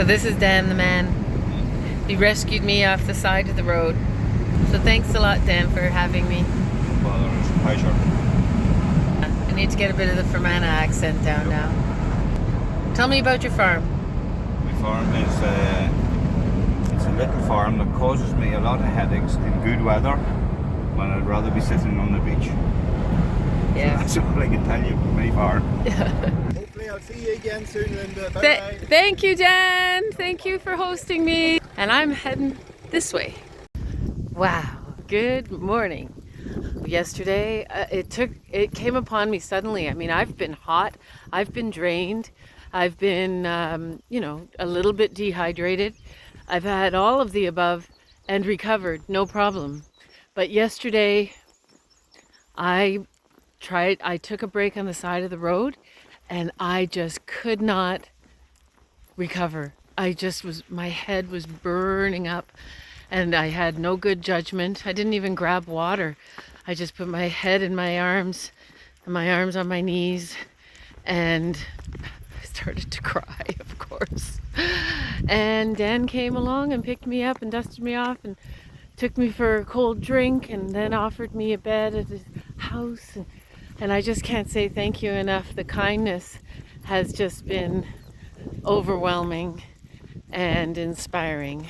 So this is Dan the man. He rescued me off the side of the road. So thanks a lot, Dan, for having me. Well, it's a pleasure. I need to get a bit of the Fermanagh accent down now. Tell me about your farm. My farm is it's a little farm that causes me a lot of headaches in good weather when I'd rather be sitting on the beach. Yeah. So that's all I can tell you about my farm. Hopefully I'll see you again soon, Linda. Bye-bye. Thank you, Dan. Thank you for hosting me. And I'm heading this way. Wow. Good morning. Yesterday, it came upon me suddenly. I mean, I've been hot. I've been drained. I've been, a little bit dehydrated. I've had all of the above and recovered, no problem. But yesterday, I took a break on the side of the road and I just could not recover. My head was burning up and I had no good judgment. I didn't even grab water. I just put my head in my arms and my arms on my knees and I started to cry, of course. And Dan came along and picked me up and dusted me off and took me for a cold drink and then offered me a bed at his house. And I just can't say thank you enough. The kindness has just been overwhelming and inspiring.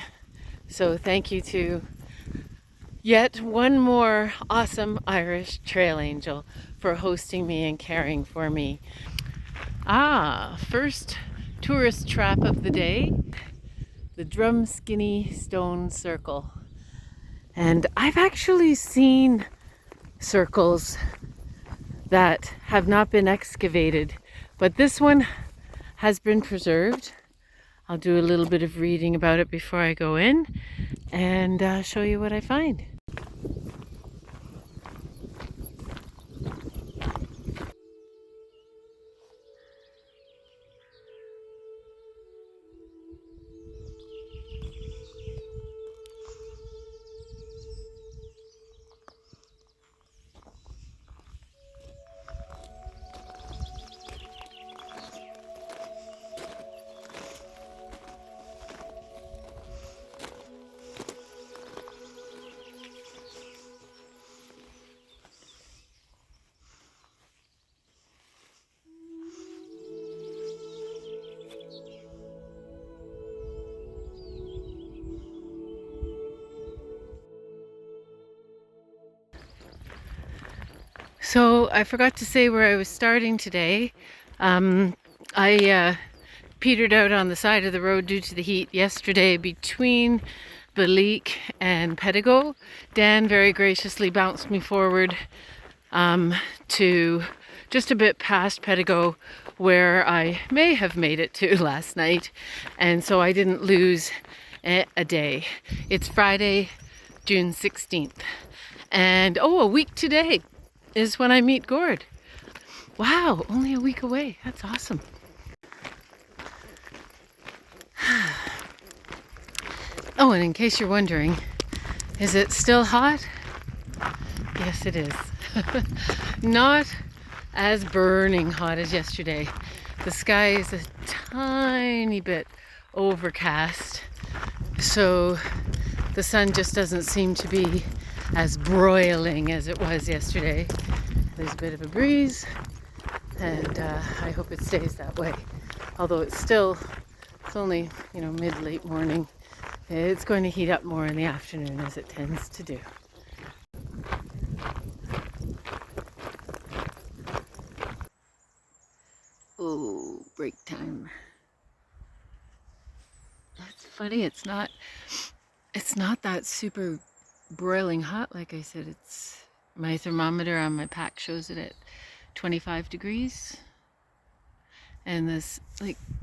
So thank you to yet one more awesome Irish trail angel for hosting me and caring for me. First tourist trap of the day, the Drumlegagh Stone Circle. And I've actually seen circles that have not been excavated, but this one has been preserved. I'll do a little bit of reading about it before I go in and show you what I find. So I forgot to say where I was starting today. I petered out on the side of the road due to the heat yesterday between Drumlegagh and Pettico. Dan very graciously bounced me forward to just a bit past Pettico, where I may have made it to last night, and so I didn't lose a day. It's Friday, June 16th, and a week today is when I meet Gord. Wow, only a week away. That's awesome. Oh, and in case you're wondering, is it still hot? Yes, it is. Not as burning hot as yesterday. The sky is a tiny bit overcast, so the sun just doesn't seem to be as broiling as it was yesterday. There's a bit of a breeze, and I hope it stays that way. Although it's only, mid-late morning. It's going to heat up more in the afternoon, as it tends to do. Oh, break time. That's funny. It's not that super broiling hot. Like I said, it's my thermometer on my pack shows it at 25 degrees. And the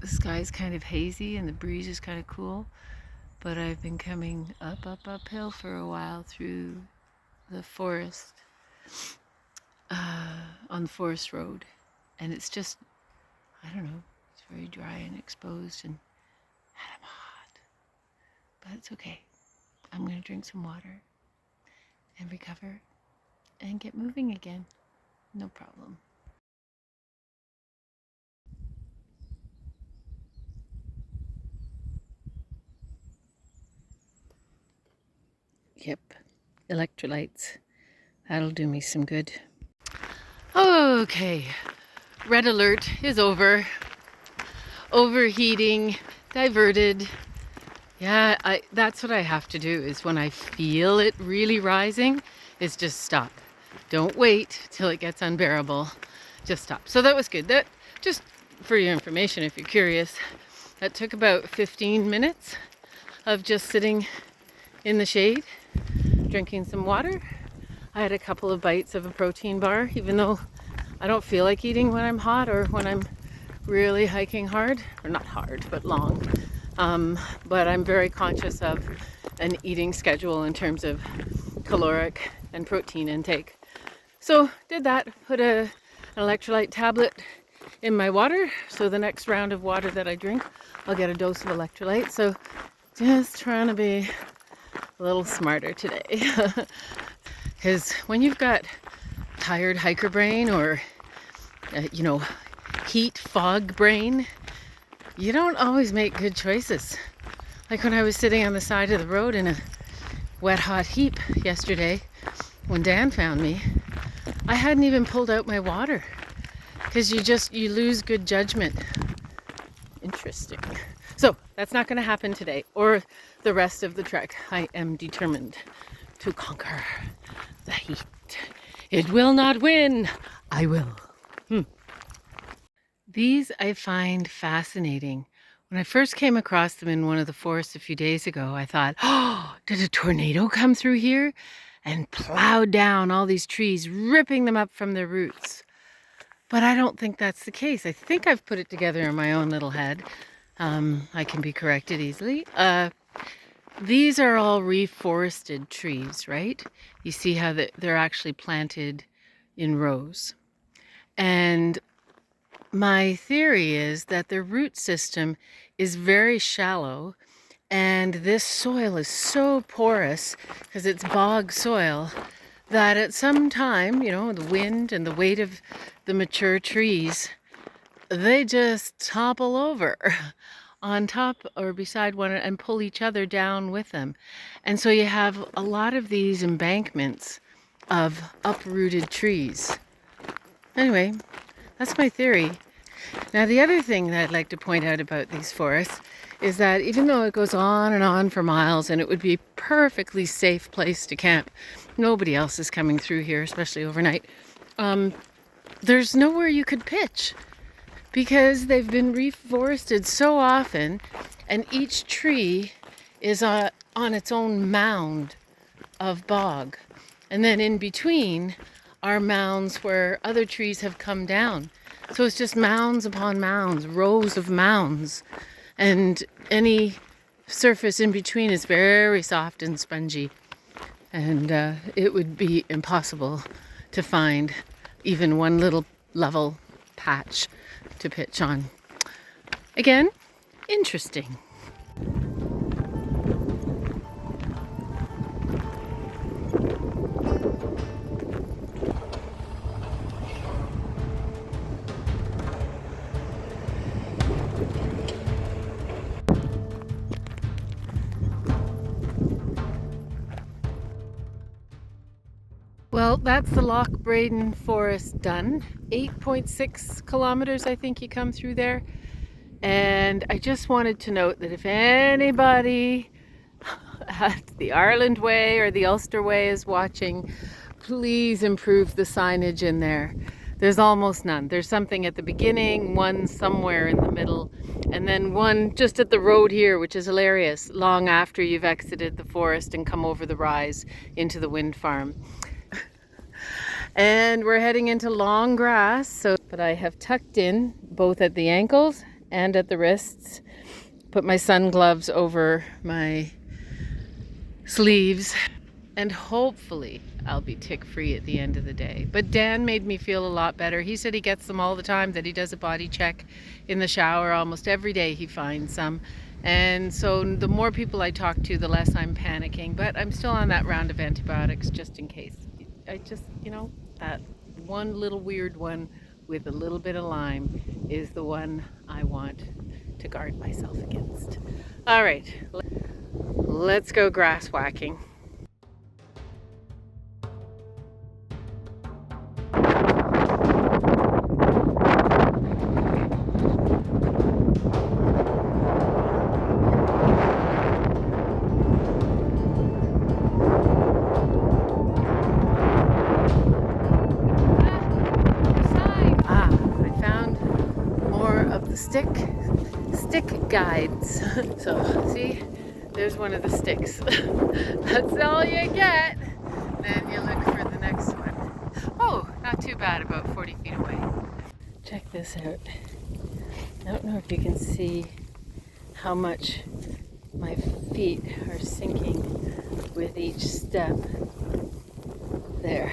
sky's kind of hazy and the breeze is kind of cool. But I've been coming uphill for a while through the forest, on the forest road. And it's just, I don't know, it's very dry and exposed and I'm hot. But it's okay. I'm going to drink some water and recover and get moving again. No problem. Yep, electrolytes. That'll do me some good. Okay, red alert is over. Overheating, diverted. Yeah, that's what I have to do, is when I feel it really rising, is just stop. Don't wait till it gets unbearable. Just stop. So that was good. That, just for your information, if you're curious, that took about 15 minutes of just sitting in the shade, drinking some water. I had a couple of bites of a protein bar, even though I don't feel like eating when I'm hot or when I'm really hiking hard, or not hard, but long. But I'm very conscious of an eating schedule in terms of caloric and protein intake. So did that, put an electrolyte tablet in my water, so the next round of water that I drink, I'll get a dose of electrolyte. So just trying to be a little smarter today. Because when you've got tired hiker brain, or heat fog brain, you don't always make good choices. Like when I was sitting on the side of the road in a wet hot heap yesterday when Dan found me, I hadn't even pulled out my water, because you lose good judgment. Interesting. So that's not going to happen today or the rest of the trek. I am determined to conquer the heat. It will not win. I will. These I find fascinating. When I first came across them in one of the forests a few days ago, I thought, oh, did a tornado come through here and plowed down all these trees, ripping them up from their roots? But I don't think that's the case. I think I've put it together in my own little head. I can be corrected easily. These are all reforested trees, right? You see how they're actually planted in rows. And my theory is that the root system is very shallow, and this soil is so porous, because it's bog soil, that at some time, the wind and the weight of the mature trees, they just topple over on top or beside one and pull each other down with them. And so you have a lot of these embankments of uprooted trees. Anyway, that's my theory. Now, the other thing that I'd like to point out about these forests is that even though it goes on and on for miles, and it would be a perfectly safe place to camp, nobody else is coming through here, especially overnight, there's nowhere you could pitch, because they've been reforested so often, and each tree is on its own mound of bog. And then in between are mounds where other trees have come down. So it's just mounds upon mounds, rows of mounds. And any surface in between is very soft and spongy. And it would be impossible to find even one little level patch to pitch on. Again, interesting. Well, that's the Loch Braden Forest done. 8.6 kilometers, I think you come through there. And I just wanted to note that if anybody at the Ireland Way or the Ulster Way is watching, please improve the signage in there. There's almost none. There's something at the beginning, one somewhere in the middle, and then one just at the road here, which is hilarious, long after you've exited the forest and come over the rise into the wind farm. And we're heading into long grass, but I have tucked in both at the ankles and at the wrists, put my sun gloves over my sleeves, and hopefully I'll be tick-free at the end of the day. But Dan made me feel a lot better. He said he gets them all the time, that he does a body check in the shower almost every day. He finds some. And so the more people I talk to, the less I'm panicking. But I'm still on that round of antibiotics just in case. I just, that one little weird one with a little bit of Lyme is the one I want to guard myself against. All right, let's go grass whacking. stick guides. So see, there's one of the sticks. That's all you get. Then you look for the next one. Oh, not too bad, about 40 feet away. Check this out. I don't know if you can see how much my feet are sinking with each step. There.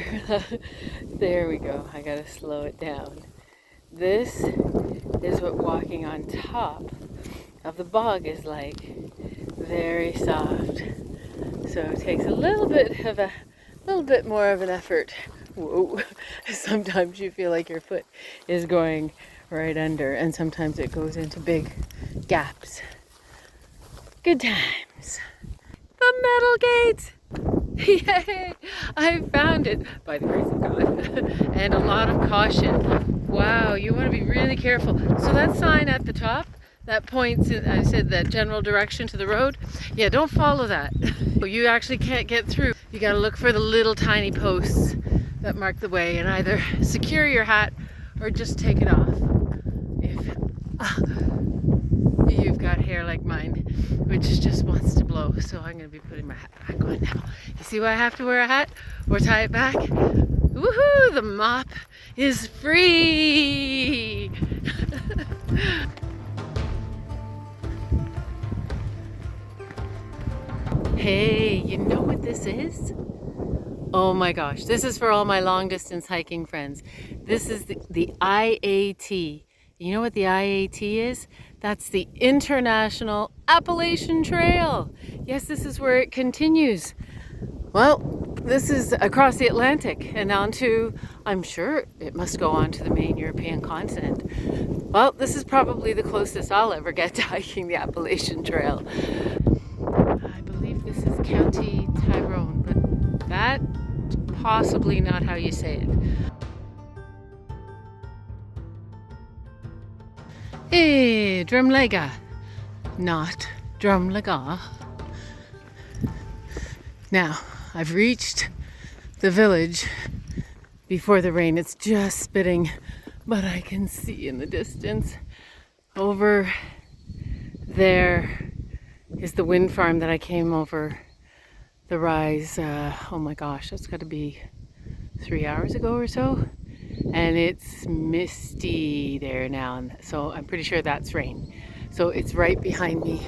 There we go. I gotta slow it down. This is what walking on top of the bog is like. Very soft. So it takes a little bit more of an effort. Whoa. Sometimes you feel like your foot is going right under, and sometimes it goes into big gaps. Good times. The metal gate! Yay! I found it by the grace of God. And a lot of caution. Wow, you want to be really careful. So that sign at the top, that points, I said, that general direction to the road. Yeah, don't follow that. You actually can't get through. You got to look for the little tiny posts that mark the way and either secure your hat or just take it off if you've got hair like mine, which just wants to blow. So I'm going to be putting my hat back on now. You see why I have to wear a hat or tie it back? Woohoo! The mop is free! Hey, you know what this is? Oh my gosh, this is for all my long distance hiking friends. This is the IAT. You know what the IAT is? That's the International Appalachian Trail. Yes, this is where it continues. Well, this is across the Atlantic and onto, I'm sure it must go on to the main European continent. Well, this is probably the closest I'll ever get to hiking the Appalachian Trail. I believe this is County Tyrone, but that's possibly not how you say it. Hey, Drumlegagh, not Drumlegagh. Now, I've reached the village before the rain. It's just spitting, but I can see in the distance over there is the wind farm that I came over the rise. Oh my gosh, that's got to be 3 hours ago or so. And it's misty there now, and so I'm pretty sure that's rain. So it's right behind me.